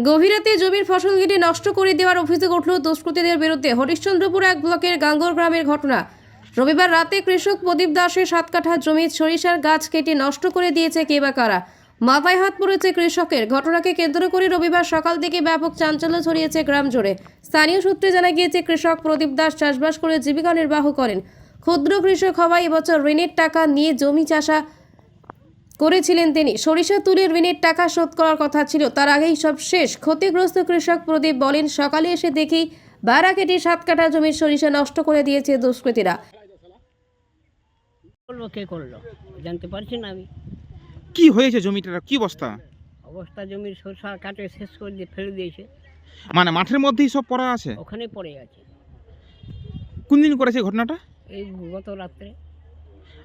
গভীরাতে জমির ফসল কেটে নষ্ট করে দেওয়ার অভিযোগ উঠল দুষ্কৃতীদের বিরুদ্ধে। হরিশ্চন্দ্রপুর 1 ব্লকের গাঙ্গর গ্রামের ঘটনা। রবিবার রাতে কৃষক প্রদীপ দাসের 7 কাঠা জমির সরিষার গাছ কেটে নষ্ট করে দিয়েছে কে বা কারা। মাথায় হাত পড়েছে কৃষকের। ঘটনাকে কেন্দ্র করে রবিবার সকাল থেকে ব্যাপক চাঞ্চল্য ছড়িয়েছে গ্রাম জুড়ে। স্থানীয় সূত্রে জানা গিয়েছে, কৃষক প্রদীপ দাস চাষবাস করে জীবিকা নির্বাহ করেন। ক্ষুদ্র কৃষক হওয়ায় এবছর ঋণের টাকা নিয়ে জমি চাষা করেছিলেন তিনি। সরিষা তুলে ঋণের টাকা শোধ করার কথা ছিল, তার আগেই সব শেষ। ক্ষতিগ্রস্ত কৃষক প্রদীপ বলেন, সকালে এসে দেখি বেড়া কেটে 7 কাঠা জমির সরিষা নষ্ট করে দিয়েছে দুষ্কৃতীরা। করলো কে করলো জানতে পারছি না আমি। কি হয়েছে জমিটার, কি অবস্থা? অবস্থা জমির সরষা কাটে শেষ করে দিয়ে ফেলে দিয়েছে, মানে মাঠের মধ্যেই সব পড়া আছে? ওখানে পড়ে আছে। কোন দিন করেছে ঘটনাটা? এই গত রাত্রে,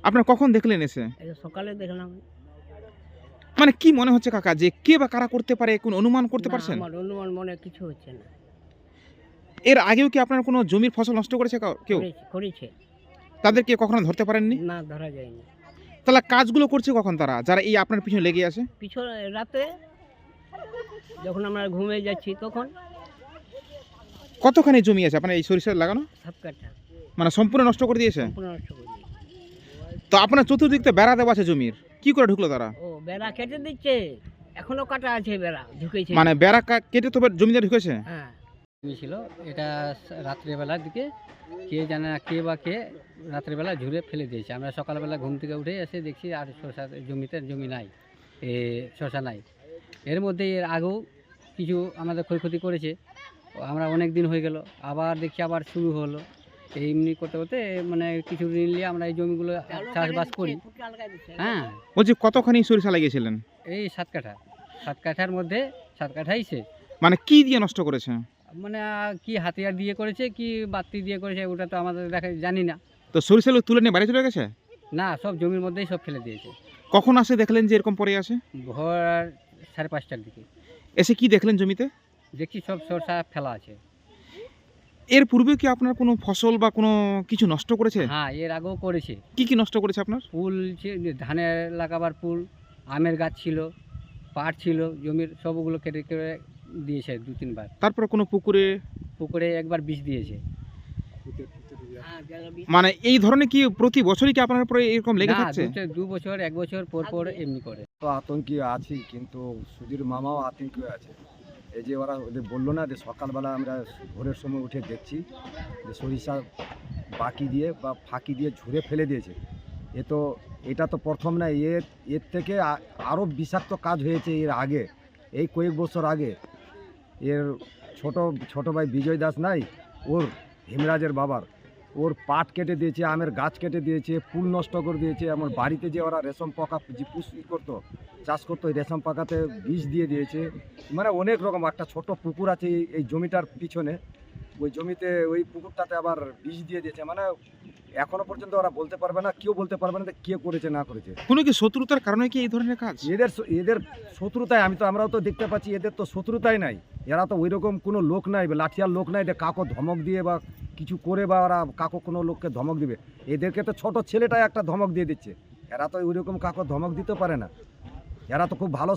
আপনার কখন দেখলেন এসে? এই সকালে দেখলাম। মানে কি মনে হচ্ছে কাকা, যে কে বা কারা করতে পারে, কোন অনুমান করতে না, পারছেন? আমার অনুমান মনে কিছু হচ্ছে না। এর আগেও কি আপনার কোনো জমির ফসল নষ্ট করেছে কেউ? করেছে। তাদেরকে কখনো ধরতে পারেননি? না, ধরা যায়নি। তাহলে কাজগুলো করছে কখন তারা, যারা এই আপনার পিছনে লেগে আছে? পিছনে রাতে যখন আমরা ঘুমিয়ে যাচ্ছি তখন। কতখানি জমি আছে আপনার এই সরিষা লাগানো? 7 কাঠা মানে সম্পূর্ণ নষ্ট করে দিয়েছে? সম্পূর্ণ নষ্ট করে দিয়েছে। তো আপনার চতুর্দিক তো বেড়া দেওয়া আছে জমির, কি করে ঢুকলো তারা? ও বেড়া কেটে দিচ্ছে, এখনো কাটা আছে, বেড়া ঢুকেছে। মানে বেড়া কেটে তো জমিতে ঢুকেছে? হ্যাঁ, ছিল এটা রাত্রেবেলার দিকে, কে জানে না কে বা কে রাত্রেবেলা ঝুড়ে ফেলে দিয়েছে। আমরা সকালবেলা ঘুম থেকে উঠে এসে দেখছি আর শসা জমি নাই, শসা নাই। এর মধ্যে এর আগেও কিছু আমাদের ক্ষয়ক্ষতি করেছে, আমরা অনেক দিন হয়ে গেল, আবার দেখছি আবার শুরু হলো। এমনি করতে করতে মানে কিছু ঋণ নিয়ে আমরা এই জমিগুলো চাষবাস করি। হ্যাঁ, বলছি কতখানি সরিষা লাগিয়েছিলেন? এই 7 কাঠা, 7 কাঠার মধ্যে 7 কাঠাই শেষ। মানে কি দিয়ে নষ্ট করেছে? মানে কি হাতিয়ার দিয়ে করেছে কি বাতি দিয়ে করেছে ওটা তো আমাদের জানি না। তো সরিষাগুলো তুলে নিয়ে বাড়ি চলে গেছে? না, সব জমির মধ্যেই সব ফেলে দিয়েছে। কখন আসে দেখলেন যে এরকম পড়ে আছে? ভোর 5:30টার দিকে এসে কি দেখলেন জমিতে? দেখছি সব সরষা ফেলা আছে। এর পূর্বে কি আপনার কোনো ফসল বা কোনো কিছু নষ্ট করেছে? হ্যাঁ, এর আগেও করেছে। কি কি নষ্ট করেছে আপনার? ফুল ধানের লাগাবার ফুল, আমের গাছ ছিল, পাট ছিল, জমির সবগুলো কেটে কেটে দিয়েছে 2-3 বার। তারপরে কোনো পুকুরে? পুকুরে একবার বিষ দিয়েছে। মানে এই ধরনের কি প্রতি বছরই কি আপনার উপরে এরকম লেগে না, থাকছে? 2 বছর 1 বছর পর পর এমনি করে। তো আতঙ্কি আছি, কিন্তু সুধীর মামাও আতঙ্কি আছে। এই যে ওরা ওদের বললো না যে সকালবেলা আমরা ভোরের সময় উঠে দেখছি যে সরিষা বাকি দিয়ে বা ফাঁকি দিয়ে ঝুড়ে ফেলে দিয়েছে। এটা তো প্রথম না, এর থেকে আরও বিষাক্ত কাজ হয়েছে এর আগে, এই কয়েক বছর আগে। এর ছোট ভাই বিজয় দাস নাই, ওর হিমরাজের বাবার, ওর পাট কেটে দিয়েছে, আমের গাছ কেটে দিয়েছে, ফুল নষ্ট করে দিয়েছে। আমার বাড়িতে যে ওরা রেশম পাকা যে করতো, চাষ করতো, ওই রেশম পাকাতে বিষ দিয়ে দিয়েছে। মানে অনেক রকম। একটা ছোট পুকুর আছে এই জমিটার পিছনে, ওই জমিতে ওই পুকুরটাতে আবার বিষ দিয়ে দিয়েছে। মানে এখনো পর্যন্ত ওরা বলতে পারবে না, কেউ বলতে পারবে না যে কে করেছে না করেছে। কোনো কি শত্রুতার কারণে কি এই ধরনের কাজ? এদের শত্রুতায় আমরাও তো দেখতে পাচ্ছি, এদের তো শত্রুতাই নাই। এরা তো ওই রকম কোনো লোক নাই, লাঠিয়ার লোক নাই যে কাকো ধমক দিয়ে বা কিছু করে বা ওরা কাকো কোনো লোককে ধমক দিবে। এদেরকে তো ছোট ছেলেটাই একটা ধমক দিয়ে দিচ্ছে, এরা তো ওই রকম কাকো ধমক দিতে পারে না। এরা তো খুব ভালো